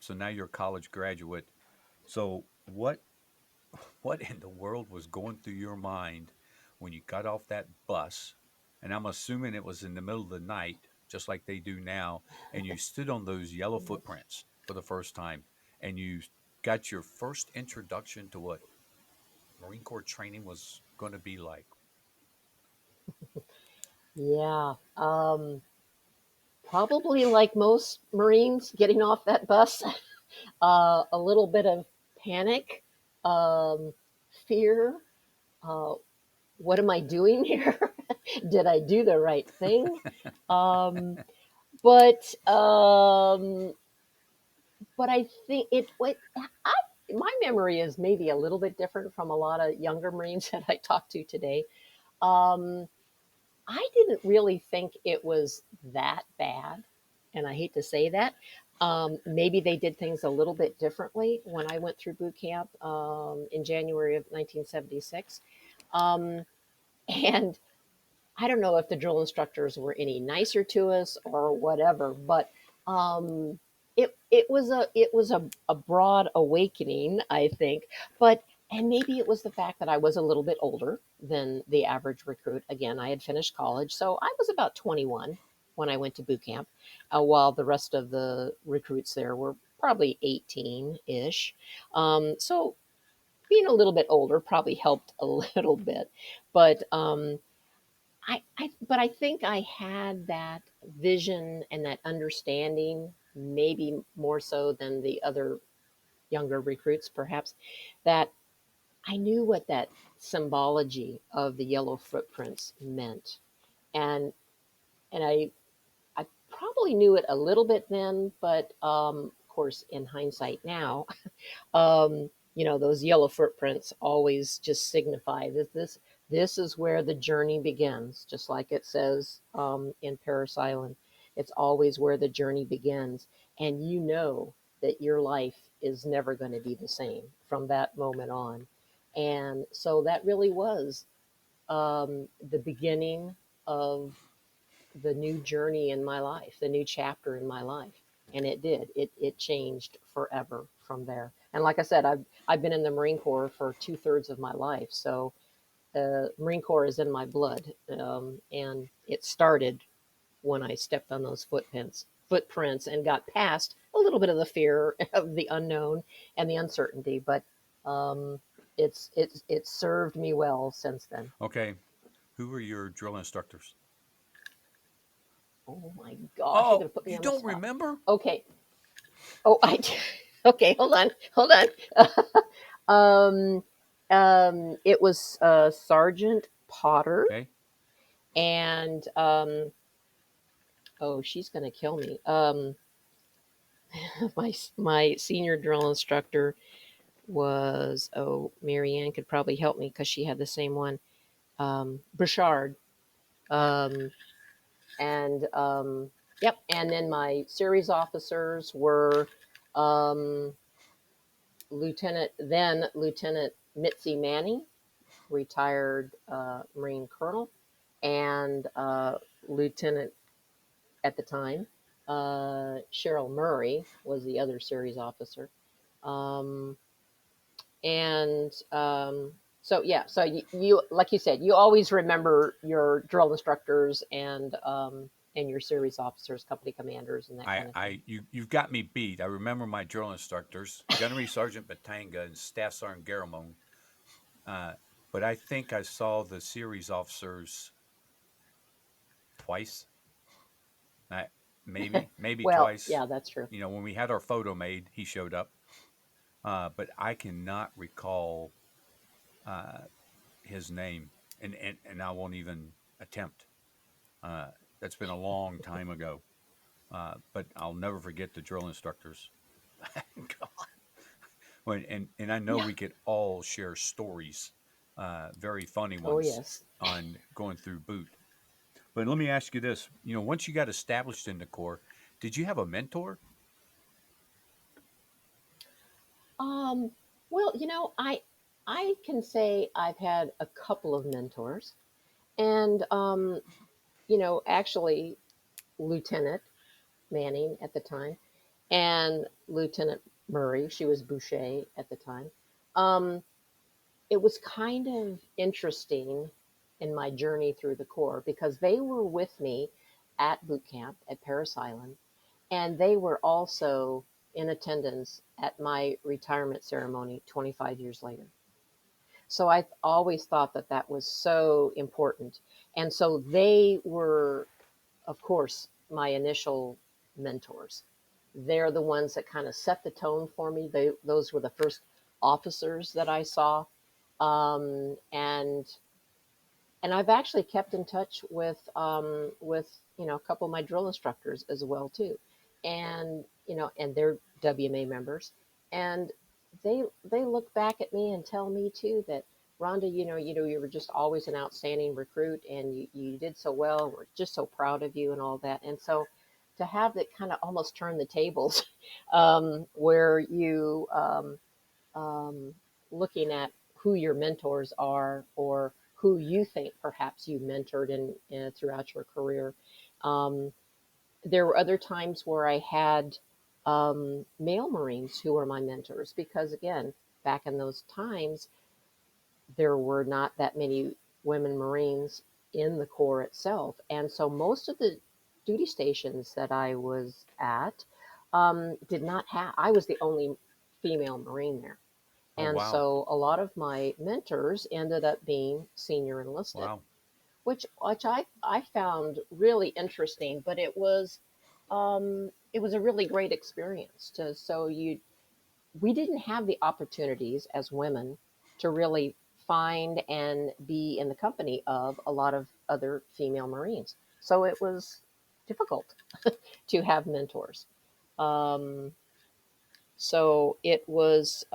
So now you're a college graduate. So what in the world was going through your mind when you got off that bus? And I'm assuming it was in the middle of the night, just like they do now, and you stood on those yellow footprints for the first time, and you got your first introduction to what Marine Corps training was going to be like. Yeah. Probably like most Marines getting off that bus, a little bit of panic, um, fear. Uh, what am I doing here? Did I do the right thing? Um, but um, but I think my memory is maybe a little bit different from a lot of younger Marines that I talk to today. Um, I didn't really think it was that bad, and I hate to say that. Maybe they did things a little bit differently when I went through boot camp in January of 1976. Um, and I don't know if the drill instructors were any nicer to us or whatever, but um, it was a broad awakening, I think. But and maybe it was the fact that I was a little bit older than the average recruit. Again, I had finished college, so I was about 21 when I went to boot camp, while the rest of the recruits there were probably 18 ish. So being a little bit older probably helped a little bit, but but I think I had that vision and that understanding, maybe more so than the other younger recruits, perhaps, that I knew what that symbology of the yellow footprints meant, and and I probably knew it a little bit then, but of course, in hindsight now, those yellow footprints always just signify that this is where the journey begins, just like it says in Paris Island. It's always where the journey begins, and you know that your life is never going to be the same from that moment on. And so that really was the beginning of the new journey in my life, the new chapter in my life. And it did. It changed forever from there. And like I said, I've been in the Marine Corps for 2/3 of my life, so Marine Corps is in my blood, and it started when I stepped on those footprints, and got past a little bit of the fear of the unknown and the uncertainty. But um, it's served me well since then. Okay, who were your drill instructors? Oh my gosh, you're Oh, gonna put me you on the don't spot. remember? Okay. Oh, I. Okay, hold on. um, it was Sergeant Potter, Okay, and oh, she's gonna kill me. My senior drill instructor was, oh, Marianne could probably help me because she had the same one. Burchard, um, and yep, and then my series officers were um, Lieutenant Mitzi Manning, retired Marine Colonel, and Lieutenant at the time. Cheryl Murray was the other series officer. Um, and so, yeah, so you, like you said, you always remember your drill instructors and your series officers, company commanders, and that kind of thing. you've got me beat. I remember my drill instructors, Gunnery Sergeant Batanga and Staff Sergeant Garamone. Uh, but I think I saw the series officers twice. I, maybe Well, twice. yeah, that's true. You know, when we had our photo made, he showed up. But I cannot recall uh, his name, and I won't even attempt. Uh, that's been a long time ago. But I'll never forget the drill instructors. God. And I know Yeah. we could all share stories, very funny Oh, ones, yes. on going through boot. But let me ask you this: once you got established in the Corps, did you have a mentor? Um, well, I can say I've had a couple of mentors, and actually Lieutenant Manning at the time, and Lieutenant Murray. She was Boucher at the time. Um, it was kind of interesting in my journey through the Corps because they were with me at boot camp at Parris Island, and they were also in attendance at my retirement ceremony 25 years later. So I always thought that that was so important. And so they were, of course, my initial mentors. They're the ones that kind of set the tone for me. Those were the first officers that I saw. Um, and and I've actually kept in touch with a couple of my drill instructors as well too, and and they're WMA members, and they look back at me and tell me too that Rhonda, you were just always an outstanding recruit, and you did so well. We're just so proud of you and all that, and so to have that kind of almost turn the tables, where you um, looking at who your mentors are or who you think perhaps you mentored in throughout your career. Um, there were other times where I had male Marines who were my mentors because, again, back in those times, there were not that many women Marines in the Corps itself. And so most of the duty stations that I was at did not have, I was the only female Marine there. Oh, And wow. so a lot of my mentors ended up being senior enlisted, Wow. which I found really interesting. But it was a really great experience to so you we didn't have the opportunities as women to really find and be in the company of a lot of other female Marines. So it was difficult to have mentors. Um, so it was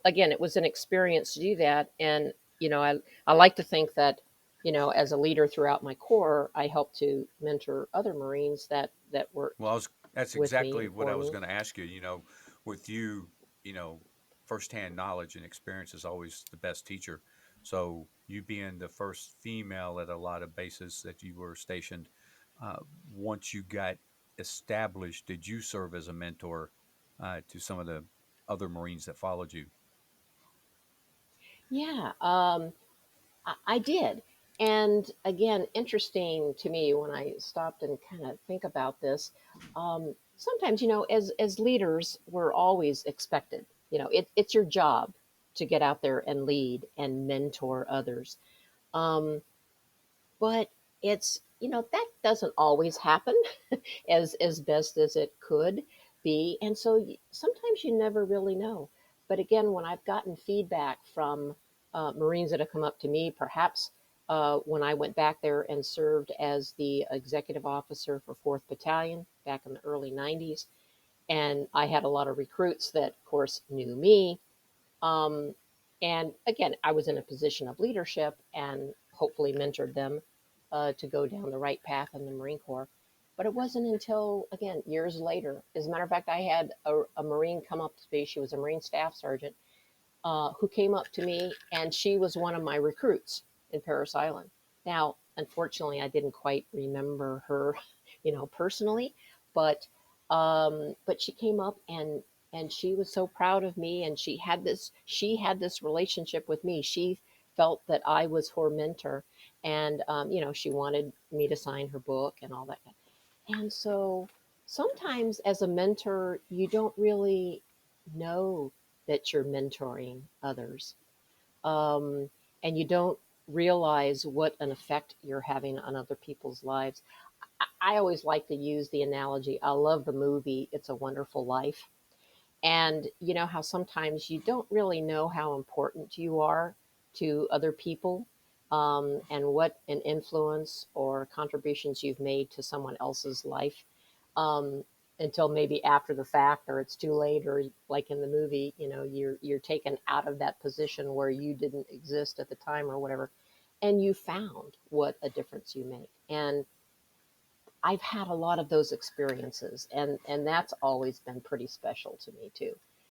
again, it was an experience to do that. And, I like to think that, as a leader throughout my Corps, I helped to mentor other Marines that were Well, that's with me exactly and what for I was me. going to ask you. With you, firsthand knowledge and experience is always the best teacher. So, you being the first female at a lot of bases that you were stationed, uh, once you got established, did you serve as a mentor to some of the other Marines that followed you? Yeah, I did. And again, interesting to me when I stopped and kind of think about this. Sometimes, as leaders, we're always expected. It's your job to get out there and lead and mentor others. Um, but that doesn't always happen as best as it could be, and so sometimes you never really know. But again, when I've gotten feedback from Marines that have come up to me, perhaps when I went back there and served as the executive officer for 4th Battalion back in the early 90s, and I had a lot of recruits that, of course, knew me. um, and again, I was in a position of leadership and hopefully mentored them to go down the right path in the Marine Corps. But it wasn't until, again, years later. As a matter of fact, I had a Marine come up to me. She was a Marine Staff Sergeant who came up to me, and she was one of my recruits in Parris Island. Now, unfortunately, I didn't quite remember her, personally, but she came up and she was so proud of me, and she had this relationship with me. She felt that I was her mentor, and she wanted me to sign her book and all that. And so sometimes as a mentor, you don't really know that you're mentoring others. Um, and you don't realize what an effect you're having on other people's lives. I always like to use the analogy. I love the movie It's a Wonderful Life. And you know how sometimes you don't really know how important you are to other people, and what an influence or contributions you've made to someone else's life, um, until maybe after the fact, or it's too late, or like in the movie, you're taken out of that position where you didn't exist at the time or whatever, and you found what a difference you make. And I've had a lot of those experiences, and that's always been pretty special to me too.